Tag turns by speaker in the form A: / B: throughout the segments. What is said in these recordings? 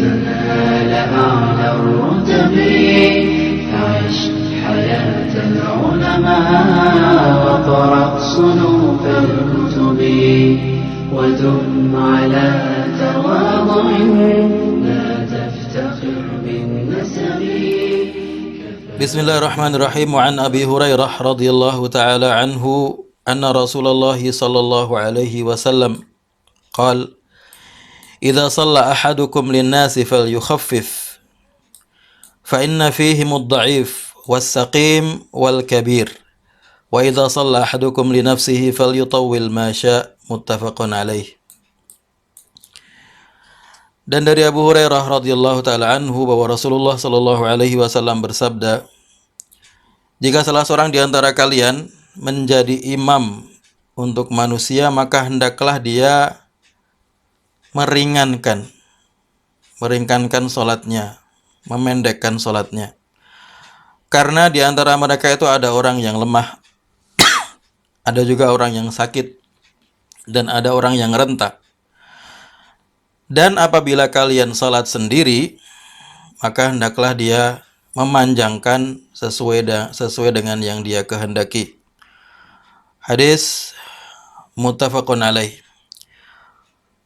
A: تنال أعلى الرتب فعش حياة العلماء وقرأ صنوف الكتب ودم على تواضع لا تفتخر بالنسب.
B: Bismillahirrahmanirrahim. Wa an Abi Hurairah radhiyallahu ta'ala anhu anna Rasulullah sallallahu alaihi wasallam qala idza shalla ahadukum lin-nasi falyukhaffif fa inna fihim ad-dha'if was-saqim wal-kabir wa idza shalla ahadukum li nafsihi falyutawwil ma syaa muttafaqun alaih. Dan dari Abu Hurairah radhiyallahu taala anhu bahwa Rasulullah sallallahu alaihi wasallam bersabda, jika salah seorang di antara kalian menjadi imam untuk manusia, maka hendaklah dia meringankan salatnya, memendekkan salatnya. Karena di antara mereka itu ada orang yang lemah, ada juga orang yang sakit, dan ada orang yang renta. Dan apabila kalian salat sendiri, maka hendaklah dia memanjangkan sesuai dengan yang dia kehendaki. Hadis muttafaqun alaih.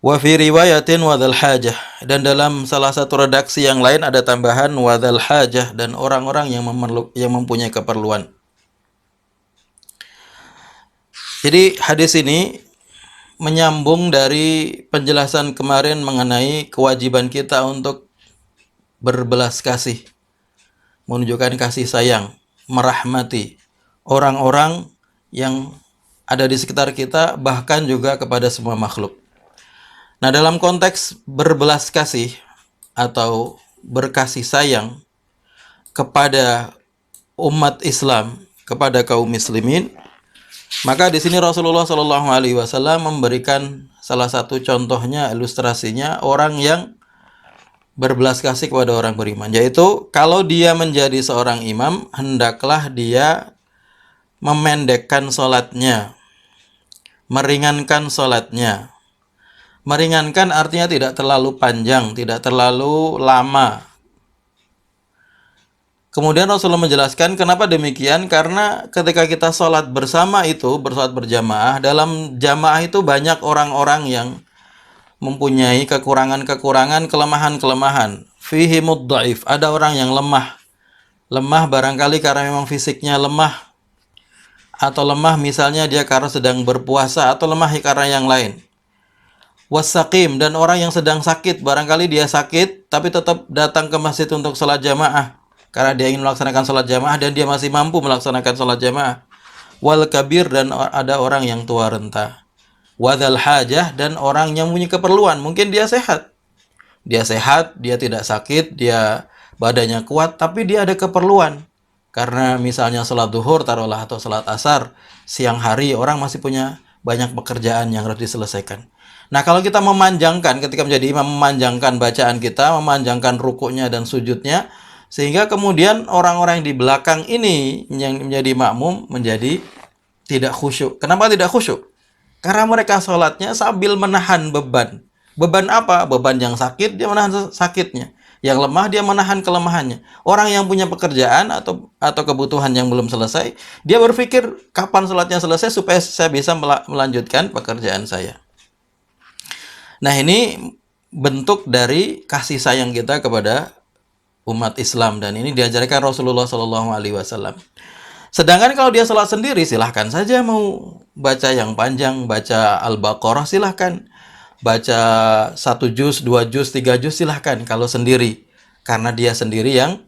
B: Wa fi riwayatin wa dzal hajah, dan dalam salah satu redaksi yang lain ada tambahan wa dzal hajah, dan orang-orang yang mempunyai keperluan. Jadi hadis ini menyambung dari penjelasan kemarin mengenai kewajiban kita untuk berbelas kasih, menunjukkan kasih sayang, merahmati orang-orang yang ada di sekitar kita, bahkan juga kepada semua makhluk. Nah, dalam konteks berbelas kasih atau berkasih sayang kepada umat Islam, kepada kaum muslimin, maka di sini Rasulullah Shallallahu Alaihi Wasallam memberikan salah satu contohnya, ilustrasinya orang yang berbelas kasih kepada orang beriman, yaitu kalau dia menjadi seorang imam, hendaklah dia memendekkan sholatnya, meringankan sholatnya. Meringankan artinya tidak terlalu panjang, tidak terlalu lama. Kemudian Rasulullah menjelaskan kenapa demikian, karena ketika kita sholat bersama itu, bersolat berjamaah, dalam jamaah itu banyak orang-orang yang mempunyai kekurangan-kekurangan, kelemahan-kelemahan. Fihi mudda'if, ada orang yang lemah. Lemah barangkali karena memang fisiknya lemah, atau lemah misalnya dia karena sedang berpuasa, atau lemah karena yang lain. Wasaqim, dan orang yang sedang sakit, barangkali dia sakit tapi tetap datang ke masjid untuk sholat jamaah karena dia ingin melaksanakan sholat jamaah dan dia masih mampu melaksanakan sholat jamaah. Wal kabir, dan ada orang yang tua renta. Wadzal hajah, dan orang yang punya keperluan, mungkin dia sehat, dia tidak sakit, dia badannya kuat, tapi dia ada keperluan. Karena misalnya sholat duhur taruhlah atau sholat asar, siang hari orang masih punya banyak pekerjaan yang harus diselesaikan. Nah, kalau kita memanjangkan, ketika menjadi imam, memanjangkan bacaan kita, memanjangkan rukuknya dan sujudnya, sehingga kemudian orang-orang yang di belakang ini yang menjadi makmum menjadi tidak khusyuk. Kenapa tidak khusyuk? Karena mereka sholatnya sambil menahan beban. Beban apa? Beban yang sakit, dia menahan sakitnya. Yang lemah, dia menahan kelemahannya. Orang yang punya pekerjaan atau kebutuhan yang belum selesai, dia berpikir kapan sholatnya selesai supaya saya bisa melanjutkan pekerjaan saya. Nah, ini bentuk dari kasih sayang kita kepada umat Islam, dan ini diajarkan Rasulullah Shallallahu Alaihi Wasallam. Sedangkan kalau dia sholat sendiri, silahkan saja mau baca yang panjang, baca Al-Baqarah silahkan, baca 1 juz, 2 juz, 3 juz silahkan kalau sendiri, karena dia sendiri yang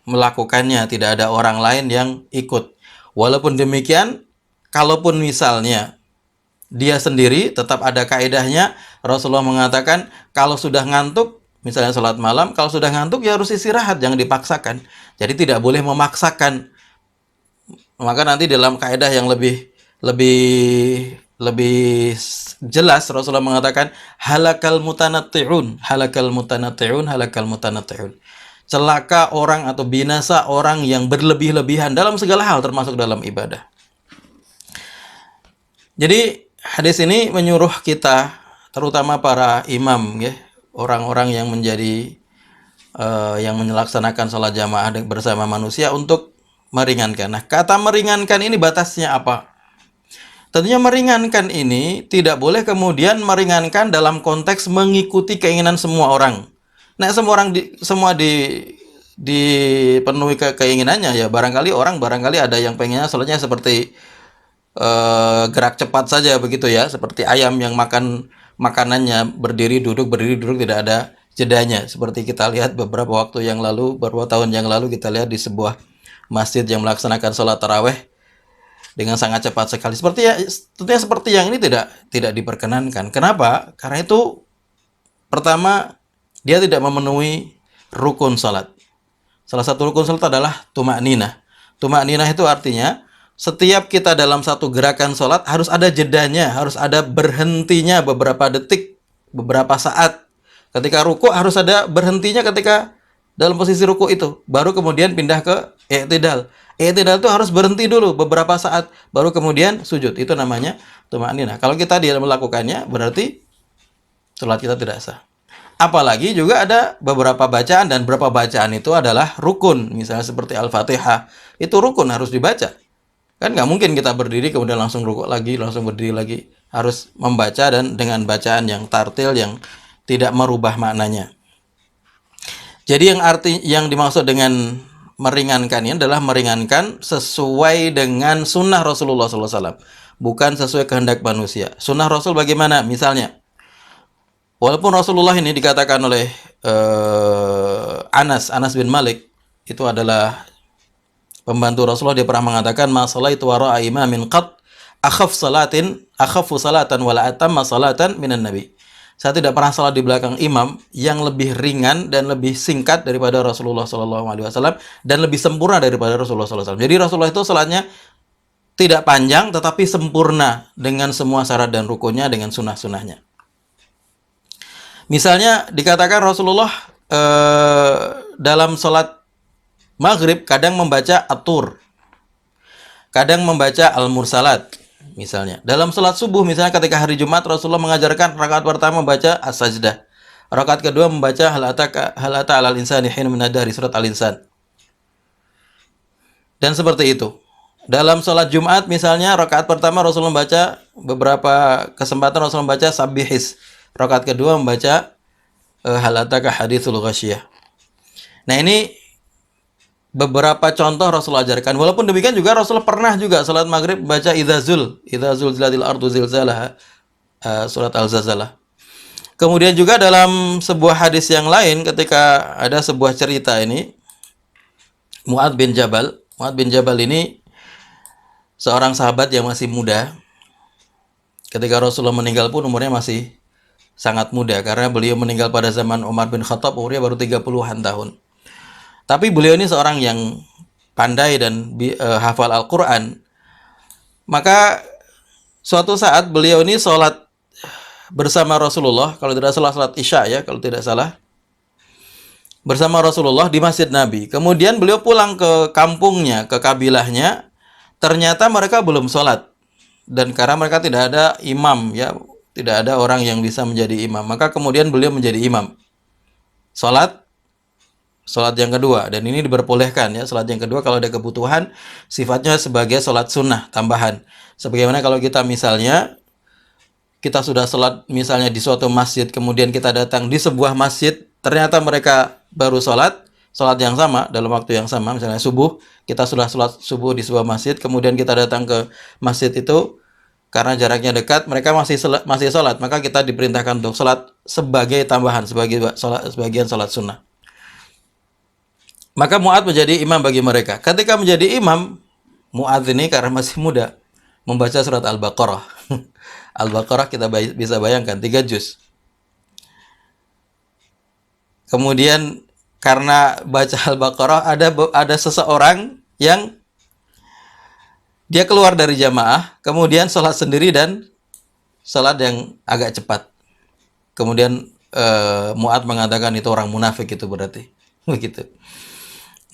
B: melakukannya, tidak ada orang lain yang ikut. Walaupun demikian, kalaupun misalnya dia sendiri, tetap ada kaidahnya. Rasulullah mengatakan kalau sudah ngantuk, misalnya sholat malam, kalau sudah ngantuk ya harus istirahat, jangan dipaksakan. Jadi tidak boleh memaksakan. Maka nanti dalam kaidah yang lebih jelas Rasulullah mengatakan halakal mutanatti'un. Celaka orang atau binasa orang yang berlebih-lebihan dalam segala hal, termasuk dalam ibadah. Jadi hadis ini menyuruh kita, terutama para imam, ya, orang-orang yang menjadi yang melaksanakan sholat jamaah bersama manusia untuk meringankan. Nah, kata meringankan ini batasnya apa? Tentunya meringankan ini tidak boleh kemudian meringankan dalam konteks mengikuti keinginan semua orang. Nah, semua orang dipenuhi keinginannya, ya barangkali ada yang pengennya sholatnya seperti gerak cepat saja begitu ya, seperti ayam yang makan makanannya berdiri duduk tidak ada jedanya, seperti kita lihat beberapa tahun yang lalu kita lihat di sebuah masjid yang melaksanakan sholat taraweh dengan sangat cepat sekali. Tentunya seperti yang ini tidak diperkenankan. Kenapa? Karena itu pertama, dia tidak memenuhi rukun salat. Salah satu rukun salat adalah tumakninah. Tumakninah itu artinya setiap kita dalam satu gerakan salat harus ada jedanya, harus ada berhentinya beberapa detik, beberapa saat. Ketika ruku harus ada berhentinya ketika dalam posisi ruku itu, baru kemudian pindah ke i'tidal. I'tidal itu harus berhenti dulu beberapa saat, baru kemudian sujud. Itu namanya tumakninah. Kalau kita tidak melakukannya, berarti salat kita tidak sah. Apalagi juga ada beberapa bacaan, dan beberapa bacaan itu adalah rukun. Misalnya seperti Al-Fatihah, itu rukun, harus dibaca. Kan nggak mungkin kita berdiri kemudian langsung rukuk lagi, langsung berdiri lagi. Harus membaca dan dengan bacaan yang tartil, yang tidak merubah maknanya. Jadi yang dimaksud dengan meringankan ini adalah meringankan sesuai dengan sunnah Rasulullah SAW, bukan sesuai kehendak manusia. Sunnah Rasul bagaimana? Misalnya, walaupun Rasulullah ini dikatakan oleh Anas bin Malik, itu adalah pembantu Rasulullah, dia pernah mengatakan, "Ma shalaitu wara'a imamin qat akhafu salatan wala atamma salatan minan nabi." Saya tidak pernah salat di belakang imam yang lebih ringan dan lebih singkat daripada Rasulullah SAW, dan lebih sempurna daripada Rasulullah SAW. Jadi Rasulullah itu salatnya tidak panjang tetapi sempurna dengan semua syarat dan rukunnya, dengan sunnah-sunnahnya. Misalnya dikatakan Rasulullah dalam salat maghrib kadang membaca at-tur, kadang membaca al-mursalat. Misalnya dalam salat subuh, misalnya ketika hari Jumat, Rasulullah mengajarkan rakaat pertama membaca as-sajdah, rakaat kedua membaca hal ata 'alal insani hin min ad-dahri, surat al-insan. Dan seperti itu. Dalam salat Jumat misalnya, rakaat pertama Rasulullah membaca, beberapa kesempatan Rasulullah membaca sabbihis, rakaat kedua membaca hal ataka haditsul ghasyiyah. Nah, ini beberapa contoh Rasulullah ajarkan. Walaupun demikian juga Rasulullah pernah juga salat maghrib baca idza zulzilatil ardu zilzalaha, surat al-zalzalah. Kemudian juga dalam sebuah hadis yang lain, ketika ada sebuah cerita ini, Mu'adz bin Jabal ini seorang sahabat yang masih muda. Ketika Rasulullah meninggal pun umurnya masih sangat muda, karena beliau meninggal pada zaman Umar bin Khattab, umurnya baru 30-an tahun. Tapi beliau ini seorang yang pandai dan hafal Al-Quran. Maka suatu saat beliau ini sholat bersama Rasulullah, kalau tidak salah sholat Isya ya, kalau tidak salah, bersama Rasulullah di Masjid Nabi. Kemudian beliau pulang ke kampungnya, ke kabilahnya, ternyata mereka belum sholat. Dan karena mereka tidak ada imam ya, tidak ada orang yang bisa menjadi imam, maka kemudian beliau menjadi imam. Salat yang kedua, dan ini diperbolehkan ya, salat yang kedua kalau ada kebutuhan, sifatnya sebagai salat sunnah tambahan. Sebagaimana kalau kita misalnya, kita sudah salat misalnya di suatu masjid, kemudian kita datang di sebuah masjid, ternyata mereka baru salat yang sama, dalam waktu yang sama, misalnya subuh, kita sudah salat subuh di sebuah masjid, kemudian kita datang ke masjid itu, karena jaraknya dekat, mereka masih salat, maka kita diperintahkan untuk salat sebagai tambahan, sebagian salat sunnah. Maka Mu'adz menjadi imam bagi mereka. Ketika menjadi imam, Mu'adz ini karena masih muda, membaca surat Al-Baqarah. Al-Baqarah kita bisa bayangkan, 3 juz. Kemudian karena baca Al-Baqarah, ada seseorang yang dia keluar dari jamaah, kemudian sholat sendiri dan sholat yang agak cepat. Kemudian Mu'adz mengatakan itu orang munafik, itu berarti. Begitu.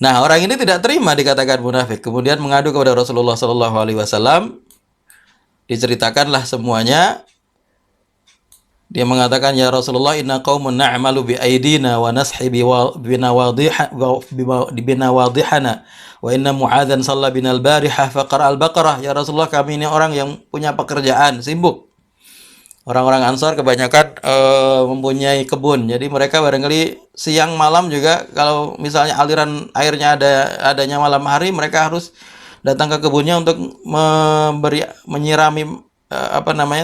B: Nah, orang ini tidak terima dikatakan munafik. Kemudian mengadu kepada Rasulullah SAW. Diceritakanlah semuanya. Dia mengatakan, ya Rasulullah, inna qaumun na'malu bi aidina wa nashi binawadihana wa inna Mu'adzan shalla binal barihah faqara al-Baqarah. Ya Rasulullah, kami ini orang yang punya pekerjaan, sibuk. Orang-orang Ansar kebanyakan mempunyai kebun. Jadi mereka barangkali siang malam juga, kalau misalnya aliran airnya adanya malam hari, mereka harus datang ke kebunnya untuk menyirami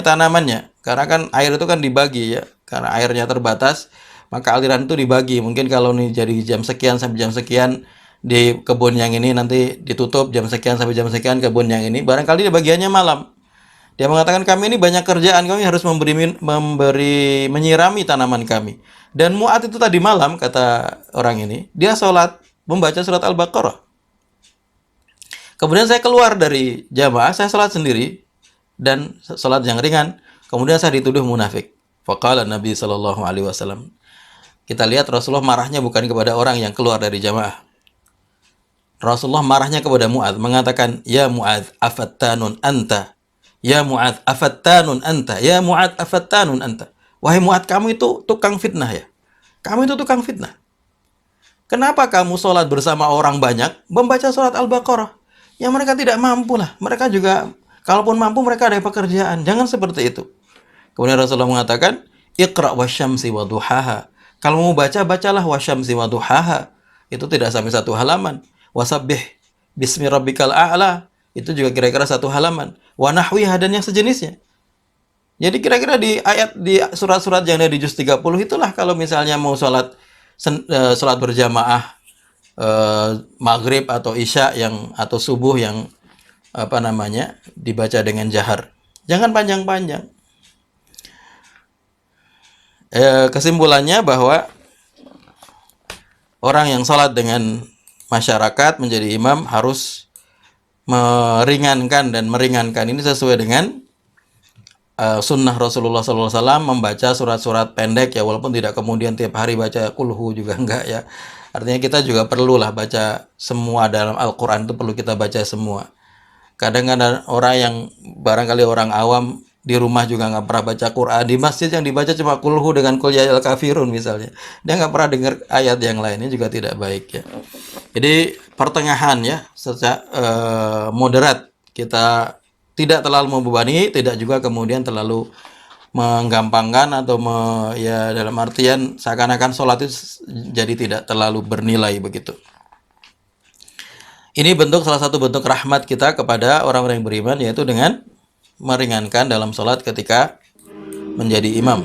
B: tanamannya. Karena kan air itu kan dibagi ya. Karena airnya terbatas, maka aliran itu dibagi. Mungkin kalau nih jadi jam sekian sampai jam sekian di kebun yang ini, nanti ditutup jam sekian sampai jam sekian kebun yang ini. Barangkali di bagiannya malam. Dia mengatakan, kami ini banyak kerjaan, kami harus menyirami tanaman kami. Dan Mu'adz itu tadi malam, kata orang ini, dia sholat membaca surat Al-Baqarah. Kemudian saya keluar dari jamaah, saya sholat sendiri dan sholat yang ringan. Kemudian saya dituduh munafik. Faqala Nabi SAW. Kita lihat Rasulullah marahnya bukan kepada orang yang keluar dari jamaah. Rasulullah marahnya kepada Mu'adz, mengatakan, ya Mu'adz, afattanun anta. Ya Mu'adz, afattanun anta. Ya Mu'adz, afattanun anta. Wahai Mu'adz, kamu itu tukang fitnah ya. Kamu itu tukang fitnah. Kenapa kamu sholat bersama orang banyak, membaca surat Al-Baqarah? Yang mereka tidak mampu lah. Mereka juga, kalaupun mampu, mereka ada pekerjaan. Jangan seperti itu. Kemudian Rasulullah mengatakan, Iqra' wasyamsi wa duhaha. Kalau mau baca, bacalah wasyamsi wa duhaha. Itu tidak sampai satu halaman. Wasabbih bismi rabbikal a'la. Itu juga kira-kira satu halaman. Wa nahwiha, dan yang sejenisnya. Jadi kira-kira di surat-surat yang ada di juz 30 itulah kalau misalnya mau sholat berjamaah maghrib atau isya atau subuh yang dibaca dengan jahar. Jangan panjang-panjang. Kesimpulannya bahwa orang yang sholat dengan masyarakat menjadi imam harus meringankan ini sesuai dengan sunnah Rasulullah SAW, membaca surat-surat pendek ya, walaupun tidak kemudian tiap hari baca kulhu juga enggak ya. Artinya kita juga perlulah baca semua dalam Al-Quran, itu perlu kita baca semua. Kadang-kadang orang yang barangkali orang awam di rumah juga nggak pernah baca Quran, di masjid yang dibaca cuma kulhu dengan qul ya ayyuhal kafirun misalnya, dia nggak pernah dengar ayat yang lainnya, juga tidak baik ya. Jadi pertengahan ya, secara moderat, kita tidak terlalu membebani, tidak juga kemudian terlalu menggampangkan atau dalam artian seakan-akan sholat itu jadi tidak terlalu bernilai begitu. Ini salah satu bentuk rahmat kita kepada orang-orang yang beriman, yaitu dengan meringankan dalam sholat ketika menjadi imam.